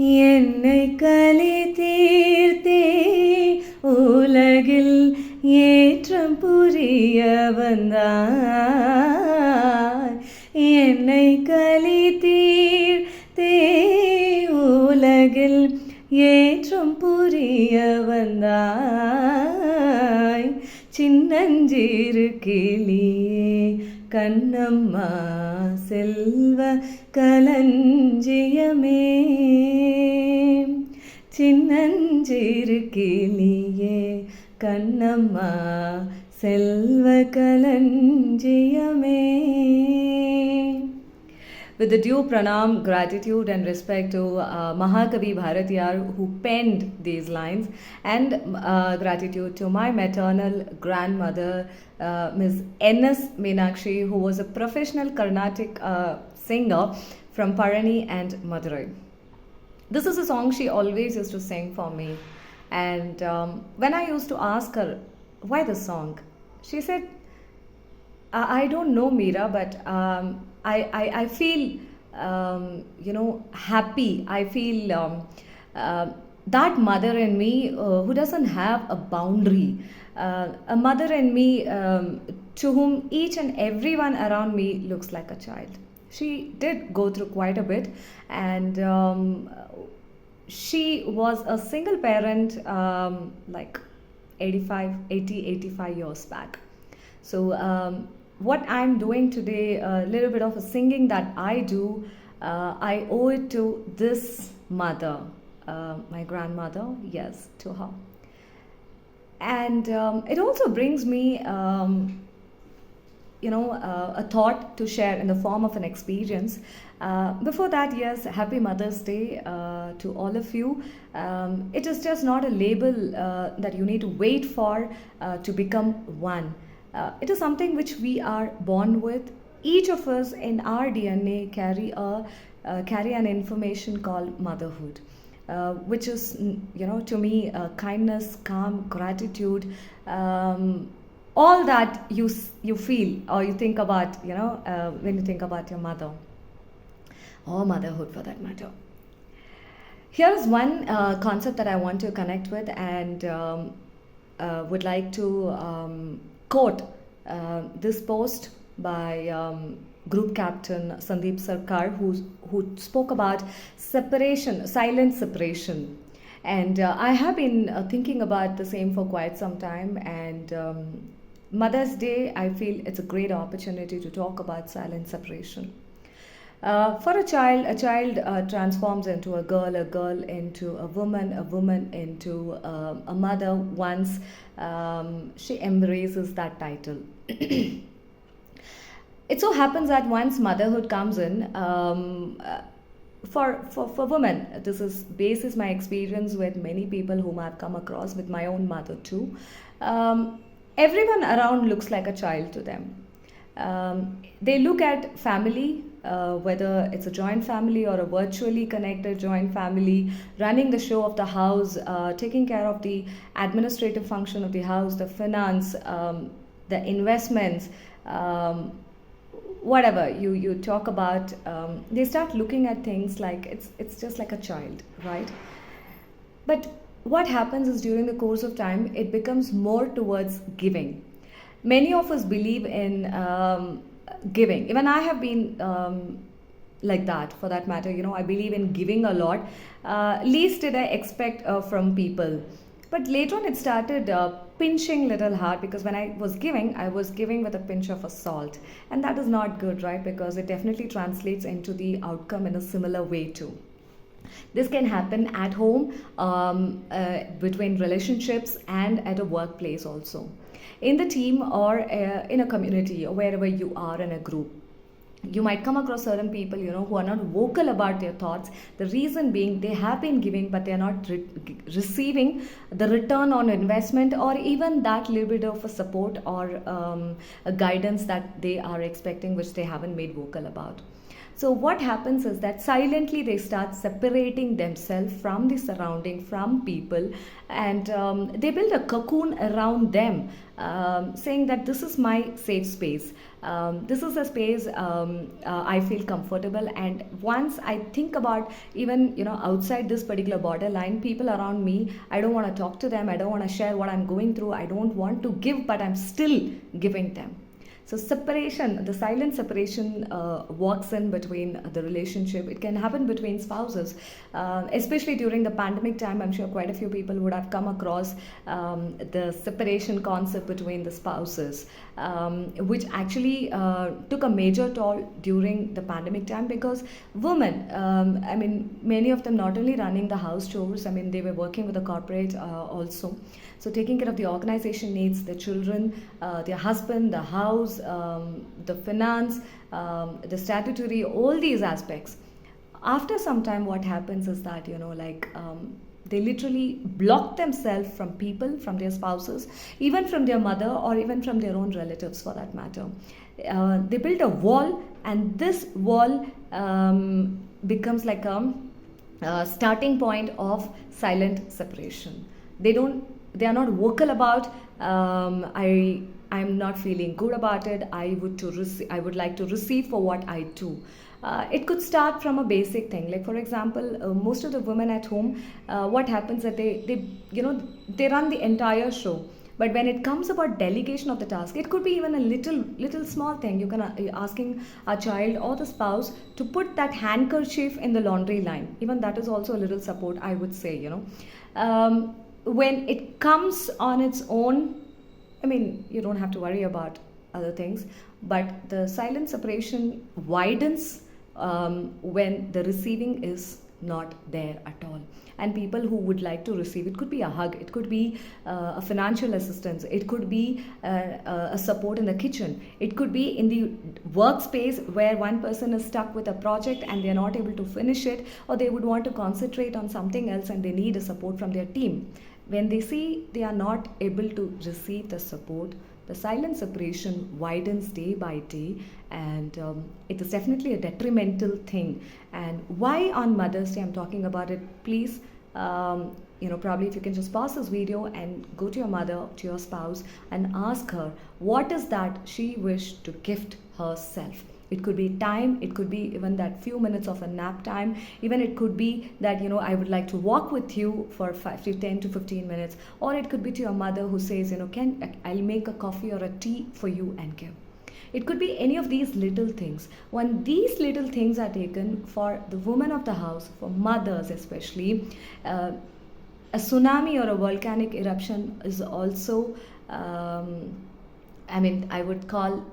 என்னை கலி தீர்த்தே உலகில் ஏற்றம் புரிய வந்தாய். என்னை கலி தீர்த்தே உலகில் ஏற்றம் புரிய வந்தாய். சின்னஞ்சிறு கிளியே கண்ணம்மா செல்வ களஞ்சியமே. சின்னஞ்சிறு கிளியே கண்ணம்மா செல்வ களஞ்சியமே. With the due pranam, gratitude and respect to Mahakavi Bharatiyar who penned these lines, and gratitude to my maternal grandmother, Ms. N.S. Meenakshi, who was a professional Carnatic singer from Parani and Madurai. This is a song she always used to sing for me, and when I used to ask her, why the song? She said, I don't know, Meera, but I feel, happy. I feel that mother in me who doesn't have a boundary. A mother in me to whom each and everyone around me looks like a child. She did go through quite a bit, and she was a single parent like 85 years back. So what I'm doing today, a little bit of a singing that I do, I owe it to this mother, my grandmother, yes, to her. And it also brings me, a thought to share in the form of an experience. Before that, yes, happy Mother's Day to all of you. It is just not a label that you need to wait for to become one. It is something which we are born with. Each of us in our DNA carry an information called motherhood, which is, to me, kindness, calm, gratitude, all that you feel or you think about, when you think about your mother or motherhood for that matter. Here is one concept that I want to connect with, and would like to quote this post by group captain Sandeep Sarkar, who spoke about separation, silent separation. And I have been thinking about the same for quite some time, and Mother's Day, I feel it's a great opportunity to talk about silent separation. For a child transforms into a girl into a woman into a mother once she embraces that title. It so happens that once motherhood comes in, for women, this is basis my experience with many people whom I've come across, with my own mother too. Everyone around looks like a child to them. They look at family, whether it's a joint family or a virtually connected joint family, running the show of the house, taking care of the administrative function of the house, the finance, the investments, whatever you talk about. They start looking at things like it's just like a child, right? But what happens is, during the course of time, it becomes more towards giving. Many of us believe in giving. Even I have been like that, for that matter. I believe in giving a lot. Least did I expect from people. But later on, it started pinching little hard, because when I was giving with a pinch of a salt. And that is not good, right? Because it definitely translates into the outcome in a similar way too. This can happen at home, between relationships, and at a workplace also, in the team, or in a community, or wherever you are in a group. You might come across certain people, who are not vocal about their thoughts. The reason being, they have been giving, but they are not receiving the return on investment, or even that little bit of a support or a guidance that they are expecting, which they haven't made vocal about. So what happens is that silently they start separating themselves from the surrounding, from people, and they build a cocoon around them, saying that this is my safe space. This is a space I feel comfortable. And once I think about even outside this particular borderline, people around me, I don't want to talk to them. I don't want to share what I'm going through. I don't want to give, but I'm still giving them. So separation, the silent separation walks in between the relationship. It can happen between spouses, especially during the pandemic time. I'm sure quite a few people would have come across the separation concept between the spouses, which actually took a major toll during the pandemic time, because women, I mean, many of them not only running the house chores, I mean, they were working with the corporate also. So taking care of the organization needs, the children, their husband, the house, the finance, the statutory, all these aspects. After some time, what happens is that, they literally block themselves from people, from their spouses, even from their mother, or even from their own relatives for that matter. They build a wall, and this wall becomes like a starting point of silent separation. They are not vocal about, I'm not feeling good about it. I would like to receive for what I do. It could start from a basic thing, like for example, most of the women at home, what happens that they run the entire show. But when it comes about delegation of the task, it could be even a little small thing. You can asking a child or the spouse to put that handkerchief in the laundry line. Even that is also a little support, I would say. When it comes on its own, I mean, you don't have to worry about other things, but the silent separation widens when the receiving is not there at all. And people who would like to receive, it could be a hug, it could be a financial assistance, it could be a support in the kitchen, it could be in the workspace where one person is stuck with a project and they're not able to finish it, or they would want to concentrate on something else and they need a support from their team. When they see they are not able to receive the support, the silent separation widens day by day, and it is definitely a detrimental thing. And why on Mother's Day I'm talking about it, please, probably if you can just pause this video and go to your mother, to your spouse, and ask her what is that she wished to gift herself. It could be time, it could be even that few minutes of a nap time, even it could be that, I would like to walk with you for 5 to 10 to 15 minutes, or it could be to your mother who says, I'll make a coffee or a tea for you and give. It could be any of these little things. When these little things are taken for the woman of the house, for mothers especially, a tsunami or a volcanic eruption is also,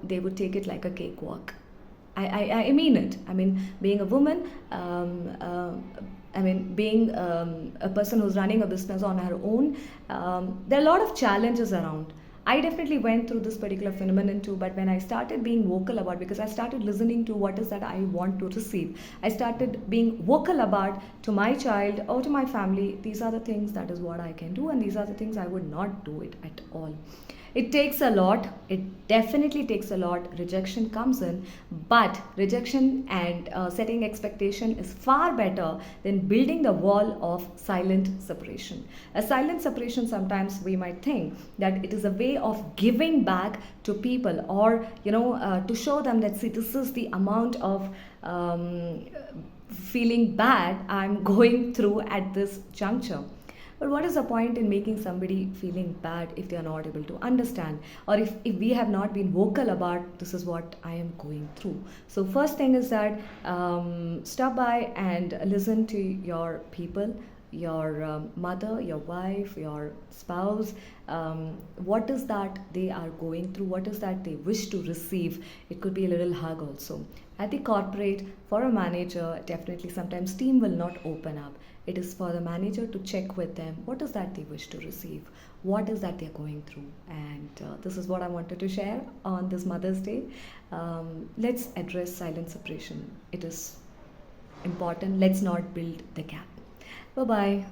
they would take it like a cakewalk. I mean it. I mean, being a woman, being a person who's running a business on her own, there are a lot of challenges around. I definitely went through this particular phenomenon too, but when I started being vocal about, because I started listening to what is that I want to receive, I started being vocal about to my child or to my family, these are the things that is what I can do, and these are the things I would not do it at all. It takes a lot, it definitely takes a lot. Rejection comes in, but rejection and setting expectation is far better than building the wall of silent separation. A silent separation, sometimes we might think that it is a way of giving back to people, or to show them that, see, this is the amount of feeling bad I'm going through at this juncture. But what is the point in making somebody feeling bad if they are not able to understand, or if we have not been vocal about this is what I am going through? So first thing is that stop by and listen to your people, your mother, your wife, your spouse. What is that they are going through? What is that they wish to receive? It could be a little hug also. At the corporate, for a manager, definitely sometimes team will not open up. It is for the manager to check with them what is that they wish to receive, what is that they're going through. And this is what I wanted to share on this Mother's Day. Let's address silent separation. It is important. Let's not build the gap. Bye bye.